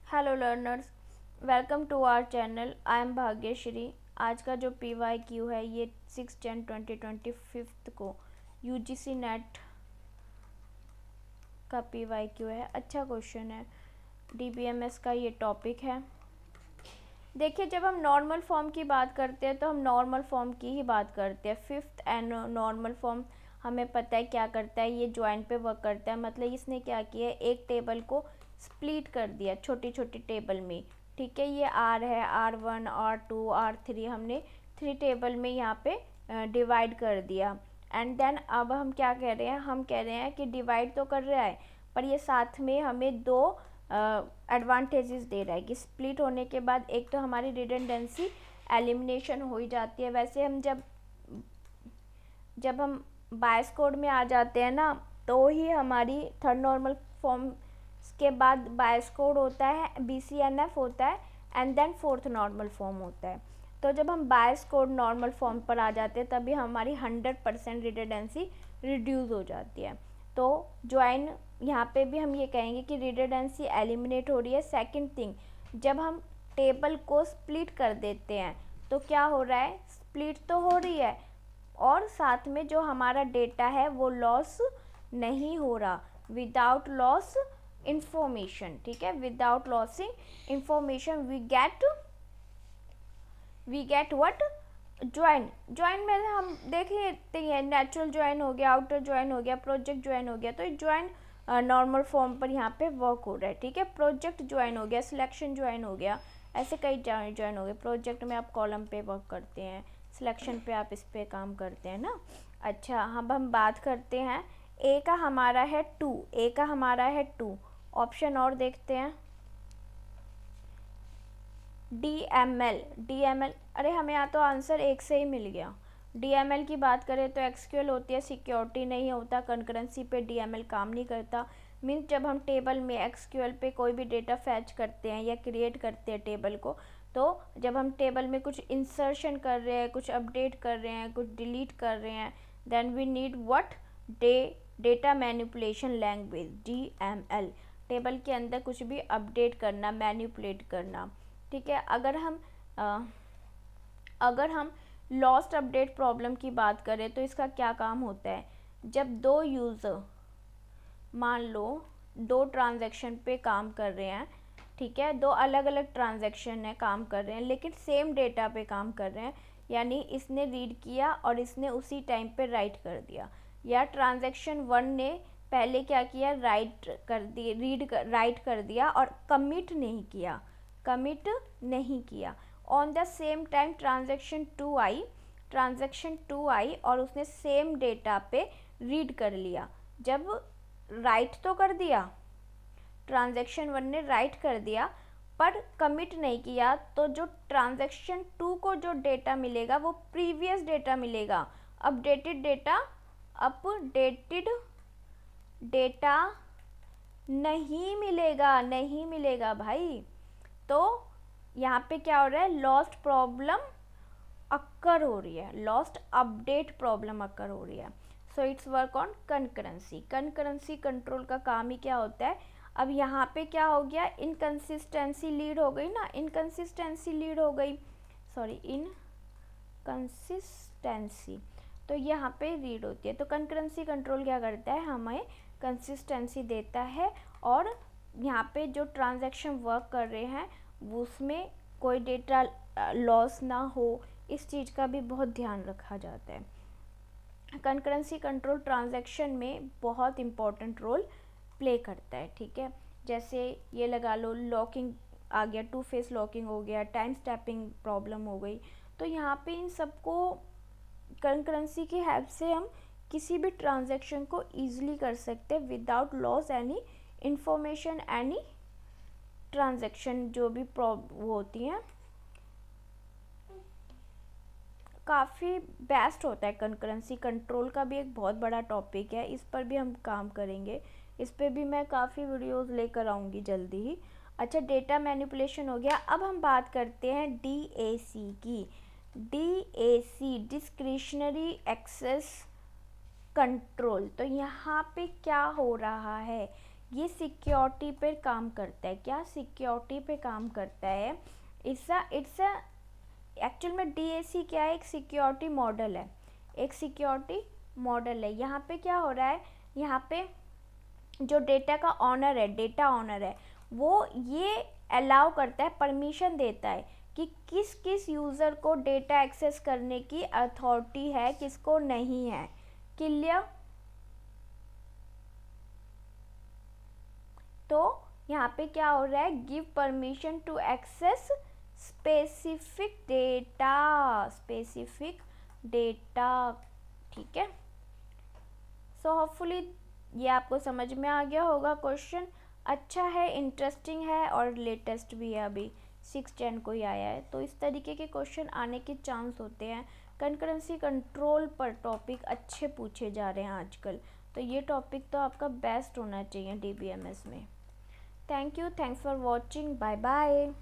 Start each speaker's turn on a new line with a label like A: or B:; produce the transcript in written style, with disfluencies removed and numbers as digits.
A: Hello learners, welcome to our channel. I am Bhagyashree. आज का जो PYQ है ये 6/10/2025 को UGC नेट का PYQ है। अच्छा क्वेश्चन है। DBMS का ये टॉपिक है। देखिए, जब हम नॉर्मल फॉर्म की बात करते हैं तो हम नॉर्मल फॉर्म की ही बात करते हैं। फिफ्थ एंड नॉर्मल फॉर्म हमें पता है क्या करता है, ये ज्वाइंट पे वर्क करता है। मतलब इसने क्या किया है, एक टेबल को स्प्लिट कर दिया छोटी छोटी टेबल में। ठीक है, ये R है, R1 R2 R3, हमने 3 टेबल में यहाँ पे डिवाइड कर दिया। एंड देन अब हम क्या कह रहे हैं, हम कह रहे हैं कि डिवाइड तो कर रहा है पर ये साथ में हमें दो एडवांटेजेस दे रहा है कि स्प्लिट होने के बाद एक तो हमारी रिडंडेंसी एलिमिनेशन हो ही जाती है। वैसे हम जब हम बायस कोड में आ जाते हैं ना, तो ही हमारी थर्ड नॉर्मल फॉर्म के बाद बायस कोड होता है, BCNF होता है, and then fourth normal form होता है। तो जब हम बायस कोड नॉर्मल फॉर्म पर आ जाते हैं तभी हमारी 100% रिडंडेंसी रिड्यूस हो जाती है। तो ज्वाइन यहाँ पे भी हम ये कहेंगे कि रिडंडेंसी एलिमिनेट हो रही है। सेकंड थिंग, जब हम टेबल को स्प्लिट कर देते हैं तो क्या हो रहा है, स्प्लिट तो हो रही है और साथ में जो हमारा डेटा है वो लॉस नहीं हो रहा, विदाउट लॉस इंफॉर्मेशन। ठीक है, without losing information we get what, join में हम देखते हैं नेचुरल ज्वाइन हो गया, आउटर ज्वाइन हो गया, प्रोजेक्ट ज्वाइन हो गया। तो ज्वाइन नॉर्मल फॉर्म पर यहाँ पे वर्क हो रहा है। ठीक है, प्रोजेक्ट ज्वाइन हो गया, सिलेक्शन ज्वाइन हो गया, ऐसे कई ज्वाइन हो गए। प्रोजेक्ट में आप कॉलम पे वर्क करते हैं, सिलेक्शन पे आप इस पे काम करते हैं ना। अच्छा, हम बात करते हैं ए का हमारा है 2, ए का हमारा है 2। ऑप्शन और देखते हैं, DML। अरे हमें यहाँ तो आंसर एक से ही मिल गया। DML की बात करें तो SQL होती है, सिक्योरिटी नहीं होता, कंकरेंसी पे DML काम नहीं करता। मीन्स जब हम टेबल में SQL पे कोई भी डेटा फैच करते हैं या क्रिएट करते हैं टेबल को, तो जब हम टेबल में कुछ इंसर्शन कर रहे हैं, कुछ अपडेट कर रहे हैं, कुछ डिलीट कर रहे हैं, then we need what, data manipulation language, DML। Table के अंदर कुछ भी अपडेट करना, मैनिपुलेट करना। ठीक है, अगर हम लॉस्ट अपडेट प्रॉब्लम की बात करें तो इसका क्या काम होता है, जब दो यूज़र मान लो दो ट्रांजैक्शन पे काम कर रहे हैं। ठीक है, दो अलग अलग ट्रांजैक्शन है, काम कर रहे हैं लेकिन सेम डेटा पे काम कर रहे हैं, यानी इसने रीड किया और इसने उसी टाइम पे राइट कर दिया। या ट्रांजैक्शन 1 ने पहले क्या किया, राइट कर दिया और कमिट नहीं किया। On the same time transaction 2 आई और उसने सेम डेटा पे रीड कर लिया। जब राइट तो कर दिया, ट्रांजैक्शन 1 ने राइट कर दिया पर कमिट नहीं किया, तो जो ट्रांजैक्शन 2 को जो डेटा मिलेगा वो प्रीवियस डेटा मिलेगा, अपडेटेड डेटा नहीं मिलेगा भाई। तो यहाँ पे क्या हो रहा है, लॉस्ट प्रॉब्लम अक्कर हो रही है, लॉस्ट अपडेट प्रॉब्लम अक्कर हो रही है। So it's work on concurrency control का काम ही क्या होता है। अब यहाँ पे क्या हो गया, इनकंसिस्टेंसी लीड हो गई ना, इनकंसिस्टेंसी तो यहाँ पे रीड होती है। तो कंकरेंसी कंट्रोल क्या करता है, हमें कंसिस्टेंसी देता है और यहाँ पे जो ट्रांजैक्शन वर्क कर रहे हैं उसमें कोई डेटा लॉस ना हो, इस चीज़ का भी बहुत ध्यान रखा जाता है। कंकरेंसी कंट्रोल ट्रांजैक्शन में बहुत इम्पोर्टेंट रोल प्ले करता है। ठीक है, जैसे ये लगा लो लॉकिंग आ गया, 2 फेस लॉकिंग हो गया, टाइम स्टैपिंग प्रॉब्लम हो गई। तो यहाँ पे इन सबको कंकरेंसी की हेल्प से हम किसी भी ट्रांजैक्शन को ईजिली कर सकते हैं without loss any information, any transaction जो भी वो होती हैं। काफ़ी बेस्ट होता है। कंकरेंसी कंट्रोल का भी एक बहुत बड़ा टॉपिक है, इस पर भी हम काम करेंगे, इस पर भी मैं काफ़ी वीडियोस लेकर आऊँगी जल्दी ही। अच्छा, डेटा मैनिपुलेशन हो गया। अब हम बात करते हैं DAC की। DAC discretionary access control. तो यहाँ पे क्या हो रहा है ये सिक्योरिटी पे काम करता है। क्या सिक्योरिटी पे काम करता है। इट्स एक्चुअल में डीएसी क्या है, एक सिक्योरिटी मॉडल है, एक सिक्योरिटी मॉडल है। यहाँ पे क्या हो रहा है, यहाँ पे जो डेटा का ऑनर है, डेटा ऑनर है, वो ये अलाउ करता है, परमिशन देता है कि किस किस यूज़र को डेटा एक्सेस करने की अथॉरिटी है, किसको नहीं है। क्लियर। तो यहाँ पे क्या हो रहा है, give permission to access specific data, ठीक है। सो होपफुली ये आपको समझ में आ गया होगा। क्वेश्चन अच्छा है, इंटरेस्टिंग है और लेटेस्ट भी है, अभी 6 Jan को ही आया है। तो इस तरीके के क्वेश्चन आने के चांस होते हैं। कंकरेंसी कंट्रोल पर टॉपिक अच्छे पूछे जा रहे हैं आजकल, तो ये टॉपिक तो आपका बेस्ट होना चाहिए DBMS में। Thank you, thanks for watching, bye bye.